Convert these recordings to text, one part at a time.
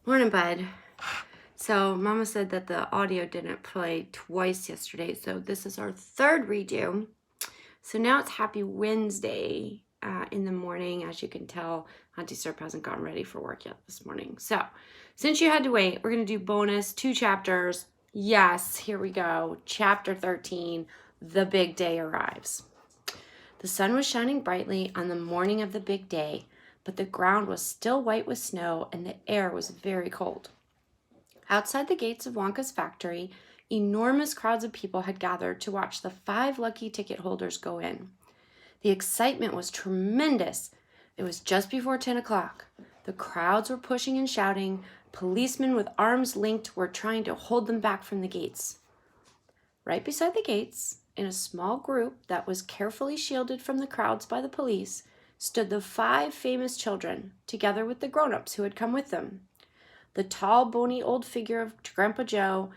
Morning, bud. So Mama said that the audio didn't play twice yesterday, so this is our third redo. So now it's Happy Wednesday in the morning. As you can tell, Auntie Serp hasn't gotten ready for work yet this morning. So since you had to wait, we're going to do bonus 2 chapters. Yes, here we go. Chapter 13, The Big Day Arrives. The sun was shining brightly on the morning of the big day, but the ground was still white with snow and the air was very cold. Outside the gates of Wonka's factory, enormous crowds of people had gathered to watch the 5 lucky ticket holders go in. The excitement was tremendous. It was just before 10 o'clock. The crowds were pushing and shouting. Policemen with arms linked were trying to hold them back from the gates. Right beside the gates, in a small group that was carefully shielded from the crowds by the police, stood the 5 famous children, together with the grown-ups who had come with them. The tall, bony old figure of Grandpa Joe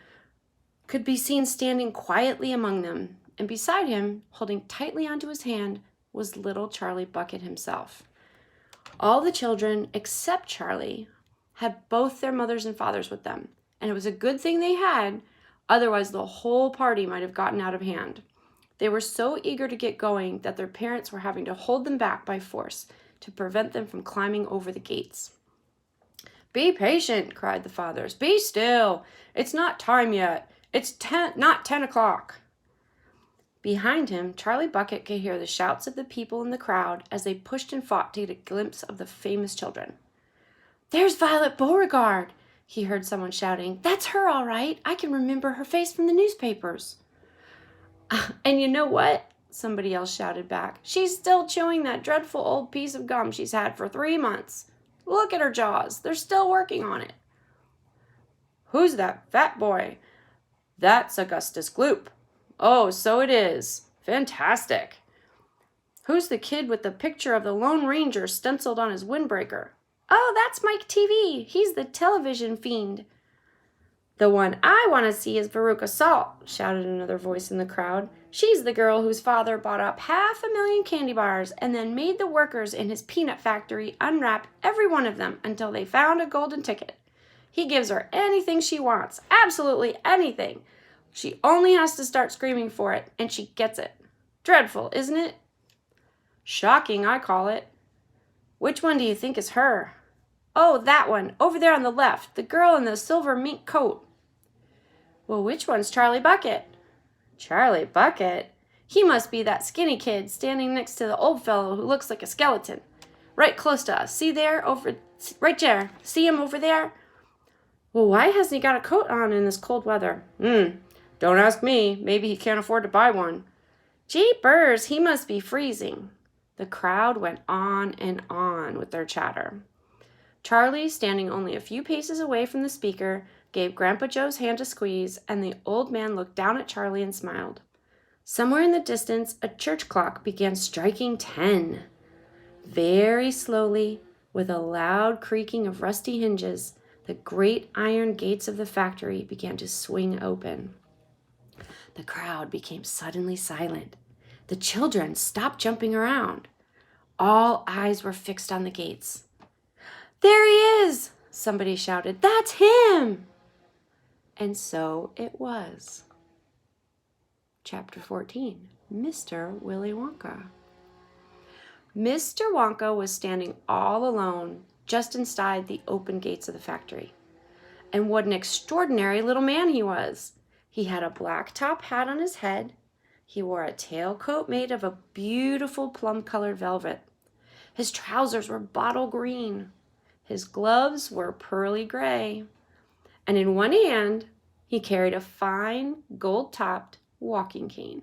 could be seen standing quietly among them, and beside him, holding tightly onto his hand, was little Charlie Bucket himself. All the children, except Charlie, had both their mothers and fathers with them, and it was a good thing they had, otherwise the whole party might have gotten out of hand. They were so eager to get going that their parents were having to hold them back by force to prevent them from climbing over the gates. "Be patient," cried the fathers. "Be still. It's not time yet. It's not 10 o'clock. Behind him, Charlie Bucket could hear the shouts of the people in the crowd as they pushed and fought to get a glimpse of the famous children. "There's Violet Beauregard," he heard someone shouting. "That's her, all right. I can remember her face from the newspapers." "And you know what?" somebody else shouted back. "She's still chewing that dreadful old piece of gum she's had for 3 months. Look at her jaws. They're still working on it." "Who's that fat boy?" "That's Augustus Gloop." "Oh, so it is. Fantastic." "Who's the kid with the picture of the Lone Ranger stenciled on his windbreaker?" "Oh, that's Mike TV. He's the television fiend." "The one I want to see is Veruca Salt," shouted another voice in the crowd. "She's the girl whose father bought up 500,000 candy bars and then made the workers in his peanut factory unwrap every one of them until they found a golden ticket. He gives her anything she wants, absolutely anything. She only has to start screaming for it, and she gets it. Dreadful, isn't it?" "Shocking, I call it." "Which one do you think is her?" "Oh, that one, over there on the left, the girl in the silver mink coat." "Well, which one's Charlie Bucket?" "Charlie Bucket? He must be that skinny kid standing next to the old fellow who looks like a skeleton. Right close to us. See there? Right there. See him over there?" "Well, why hasn't he got a coat on in this cold weather?" Don't ask me. Maybe he can't afford to buy one." "Jeepers, he must be freezing." The crowd went on and on with their chatter. Charlie, standing only a few paces away from the speaker, gave Grandpa Joe's hand a squeeze, and the old man looked down at Charlie and smiled. Somewhere in the distance, a church clock began striking 10. Very slowly, with a loud creaking of rusty hinges, the great iron gates of the factory began to swing open. The crowd became suddenly silent. The children stopped jumping around. All eyes were fixed on the gates. "There he is!" somebody shouted. "That's him!" And so it was. Chapter 14, Mr. Willy Wonka. Mr. Wonka was standing all alone just inside the open gates of the factory. And what an extraordinary little man he was! He had a black top hat on his head. He wore a tailcoat made of a beautiful plum-colored velvet. His trousers were bottle green. His gloves were pearly gray. And in one hand, he carried a fine, gold-topped walking cane.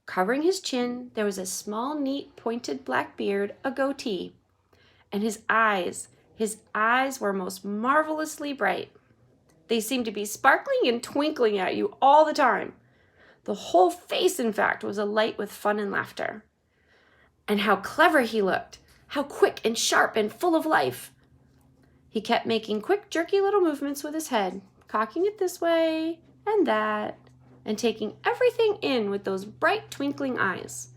Covering his chin, there was a small, neat, pointed black beard, a goatee. And his eyes were most marvelously bright. They seemed to be sparkling and twinkling at you all the time. The whole face, in fact, was alight with fun and laughter. And how clever he looked! How quick and sharp and full of life! He kept making quick, jerky little movements with his head, cocking it this way and that, and taking everything in with those bright, twinkling eyes.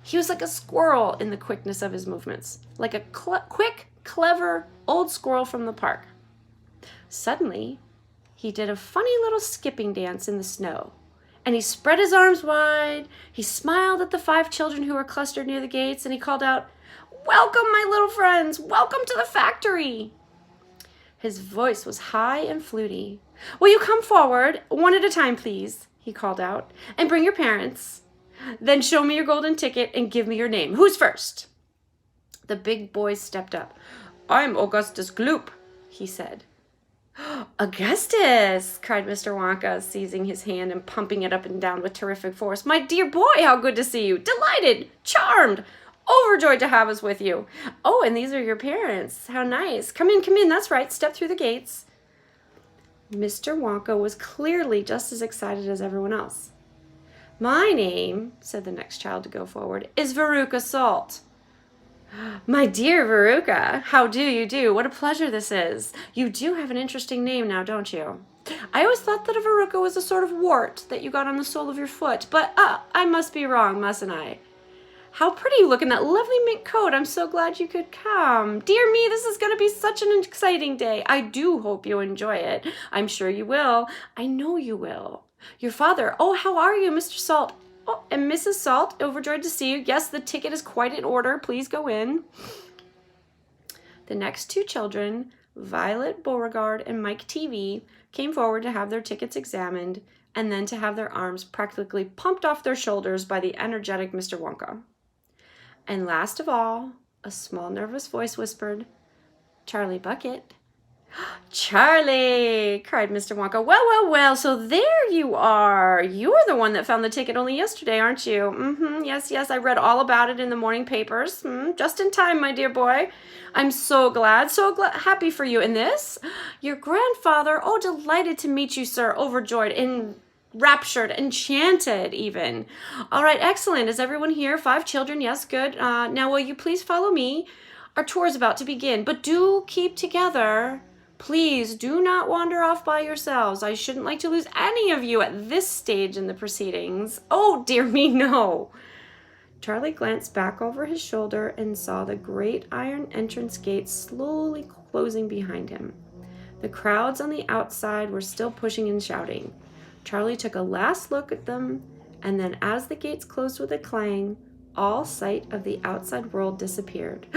He was like a squirrel in the quickness of his movements, like a quick, clever old squirrel from the park. Suddenly, he did a funny little skipping dance in the snow. And he spread his arms wide. He smiled at the 5 children who were clustered near the gates, and he called out, "Welcome, my little friends! Welcome to the factory!" His voice was high and fluty. "Will you come forward, one at a time, please?" he called out. "And bring your parents. Then show me your golden ticket and give me your name. Who's first?" The big boys stepped up. "I'm Augustus Gloop," he said. "Augustus!" cried Mr. Wonka, seizing his hand and pumping it up and down with terrific force. "My dear boy, how good to see you! Delighted! Charmed! Overjoyed to have us with you! Oh, and these are your parents. How nice! Come in, that's right. Step through the gates." Mr. Wonka was clearly just as excited as everyone else. "My name," said the next child to go forward, "is Veruca Salt." "My dear Veruca, how do you do? What a pleasure this is. You do have an interesting name now, don't you? I always thought that a Veruca was a sort of wart that you got on the sole of your foot, but I must be wrong, mustn't I? How pretty you look in that lovely mink coat. I'm so glad you could come. Dear me, this is going to be such an exciting day. I do hope you enjoy it. I'm sure you will. I know you will. Your father, oh, how are you, Mr. Salt? Oh, and Mrs. Salt, overjoyed to see you. Yes, the ticket is quite in order. Please go in." The next 2 children, Violet Beauregard and Mike TV, came forward to have their tickets examined and then to have their arms practically pumped off their shoulders by the energetic Mr. Wonka. And last of all, a small nervous voice whispered, "Charlie Bucket." "Charlie!" cried Mr. Wonka. Well, so there you are. You're the one that found the ticket only yesterday, aren't you? Yes, I read all about it in the morning papers. Just in time, my dear boy. I'm so glad, happy for you. And this? Your grandfather. Oh, delighted to meet you, sir. Overjoyed, enraptured, enchanted even. All right, excellent. Is everyone here? 5 children. Yes, good. Now, will you please follow me? Our tour is about to begin, but do keep together. Please do not wander off by yourselves. I shouldn't like to lose any of you at this stage in the proceedings. Oh, dear me, no." Charlie glanced back over his shoulder and saw the great iron entrance gate slowly closing behind him. The crowds on the outside were still pushing and shouting. Charlie took a last look at them, and then as the gates closed with a clang, all sight of the outside world disappeared.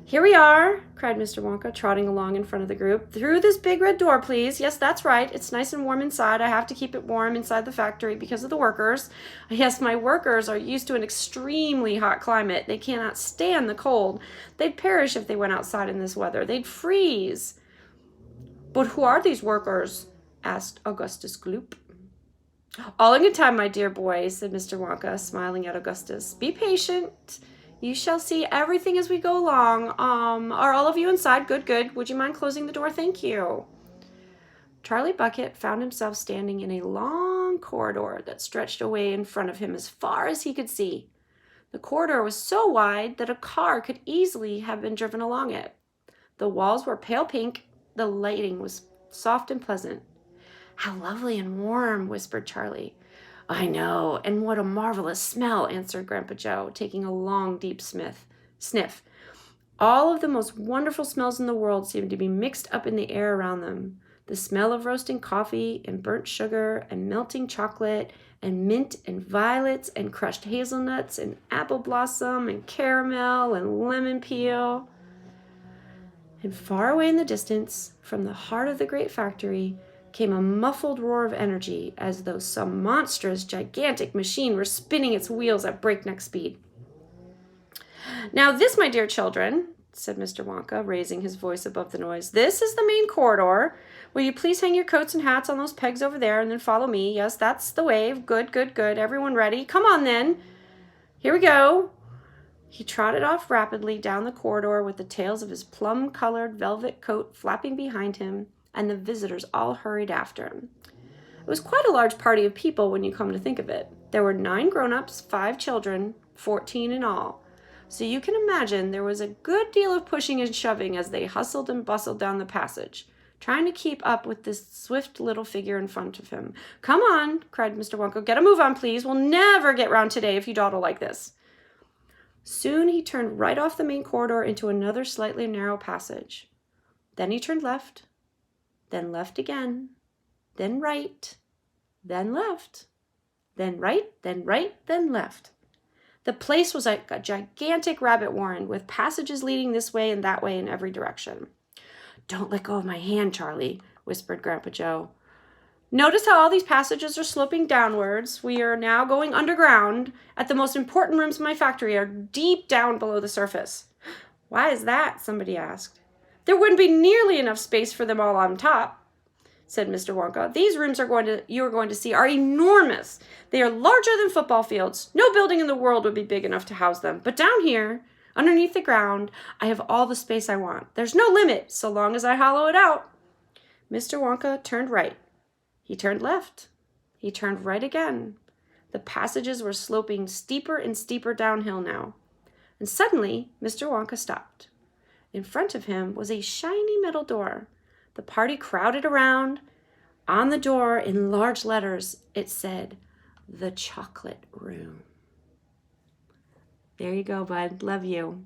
"Here we are," cried Mr. Wonka, trotting along in front of the group. "Through this big red door, please. Yes, that's right. It's nice and warm inside. I have to keep it warm inside the factory because of the workers. Yes, my workers are used to an extremely hot climate. They cannot stand the cold. They'd perish if they went outside in this weather. They'd freeze." "But who are these workers?" asked Augustus Gloop. "All in good time, my dear boy," said Mr. Wonka, smiling at Augustus. "Be patient. You shall see everything as we go along. Are all of you inside? Good. Would you mind closing the door? Thank you." Charlie Bucket found himself standing in a long corridor that stretched away in front of him as far as he could see. The corridor was so wide that a car could easily have been driven along it. The walls were pale pink. The lighting was soft and pleasant. "How lovely and warm," whispered Charlie. "I know, and what a marvelous smell," answered Grandpa Joe, taking a long, deep sniff. All of the most wonderful smells in the world seemed to be mixed up in the air around them. The smell of roasting coffee and burnt sugar and melting chocolate and mint and violets and crushed hazelnuts and apple blossom and caramel and lemon peel. And far away in the distance, from the heart of the great factory, came a muffled roar of energy, as though some monstrous, gigantic machine were spinning its wheels at breakneck speed. "Now this, my dear children," said Mr. Wonka, raising his voice above the noise, "this is the main corridor. Will you please hang your coats and hats on those pegs over there, and then follow me? Yes, that's the way. Good. Everyone ready? Come on, then. Here we go." He trotted off rapidly down the corridor with the tails of his plum-colored velvet coat flapping behind him, and the visitors all hurried after him. It was quite a large party of people when you come to think of it. There were 9 grown-ups, 5 children, 14 in all. So you can imagine there was a good deal of pushing and shoving as they hustled and bustled down the passage, trying to keep up with this swift little figure in front of him. "Come on," cried Mr. Wonka. "Get a move on, please. We'll never get round today if you dawdle like this." Soon he turned right off the main corridor into another slightly narrow passage. Then he turned left, then left again, then right, then left, then right, then right, then left. The place was like a gigantic rabbit warren with passages leading this way and that way in every direction. "Don't let go of my hand, Charlie," whispered Grandpa Joe. "Notice how all these passages are sloping downwards. We are now going underground. At the most important rooms in my factory are deep down below the surface." "Why is that?" somebody asked. "There wouldn't be nearly enough space for them all on top," said Mr. Wonka. "These rooms you are going to see are enormous. They are larger than football fields. No building in the world would be big enough to house them. But down here, underneath the ground, I have all the space I want. There's no limit, so long as I hollow it out." Mr. Wonka turned right. He turned left. He turned right again. The passages were sloping steeper and steeper downhill now. And suddenly, Mr. Wonka stopped. In front of him was a shiny metal door. The party crowded around. On the door, in large letters, it said, "The Chocolate Room." There you go, bud. Love you.